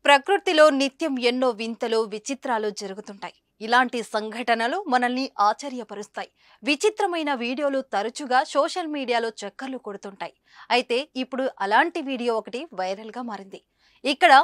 ప్రకృతిలో నిత్యం ఎన్నో వింతలు విచిత్రాలు జరుగుతుంటాయి. ఇలాంటి సంఘటనలు మనల్ని ఆశ్చర్యపరుస్తాయి. విచిత్రమైన వీడియోలు తరచుగా సోషల్ మీడియాలో చక్కర్లు కొడుతుంటాయి. అయితే ఇప్పుడు అలాంటి వీడియో ఒకటి వైరల్గా మారింది. ఇక్కడ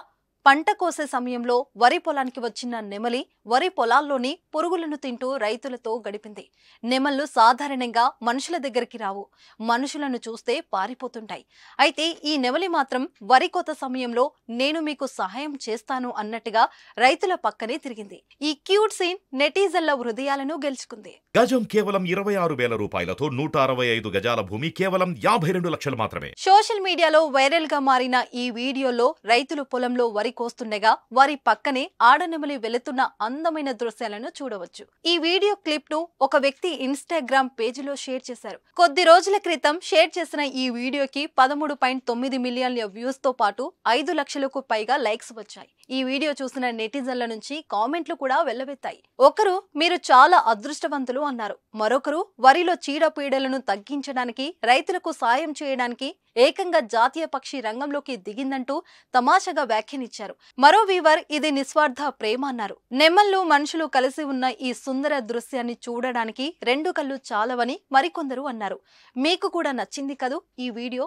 పంట కోసే సమయంలో వరి పొలానికి వచ్చిన నెమలి వరి పొలాల్లోని పురుగులను తింటూ రైతులతో గడిపింది. నెమళ్ళు సాధారణంగా మనుషుల దగ్గరికి రావు, మనుషులను చూస్తే పారిపోతుంటాయి. అయితే ఈ నెమలి మాత్రం వరి కోత సమయంలో నేను మీకు సహాయం చేస్తాను అన్నట్టుగా రైతుల పక్కనే తిరిగింది. ఈ క్యూట్ సీన్ నెటిజన్ల హృదయాలను గెలుచుకుంది. గజం కేవలం 26,000 రూపాయలతో 165 గజాల భూమి కేవలం 52 లక్షలు మాత్రమే. సోషల్ మీడియాలో వైరల్ గా మారిన ఈ వీడియోలో రైతులు పొలంలో వరి కోస్తుండగా వారి పక్కనే ఆడనెమలి వెళుతున్న అందమైన దృశ్యాలను చూడవచ్చు. ఈ వీడియో క్లిప్ ను ఒక వ్యక్తి ఇన్స్టాగ్రామ్ పేజీలో షేర్ చేశారు. కొద్ది రోజుల క్రితం షేర్ చేసిన ఈ వీడియోకి 13.9 మిలియన్ల వ్యూస్ తో పాటు 5 లక్షలకు పైగా లైక్స్ వచ్చాయి. ఈ వీడియో చూసిన నెటిజన్ల నుంచి కామెంట్లు కూడా వెల్లవెత్తాయి. ఒకరు మీరు చాలా అదృష్టవంతులు అన్నారు. మరొకరు వరిలో చీడపీడలను తగ్గించడానికి రైతులకు సాయం చేయడానికి ఏకంగా జాతీయ పక్షి రంగంలోకి దిగిందంటూ తమాషాగా వ్యాఖ్యానించారు. మరో వీవర్ ఇది నిస్వార్థ ప్రేమ అన్నారు. నెమళ్ళు మనుషులు కలిసి ఉన్న ఈ సుందర దృశ్యాన్ని చూడడానికి 2 కళ్ళు చాలవని మరికొందరు అన్నారు. మీకు కూడా నచ్చింది కదూ ఈ వీడియో?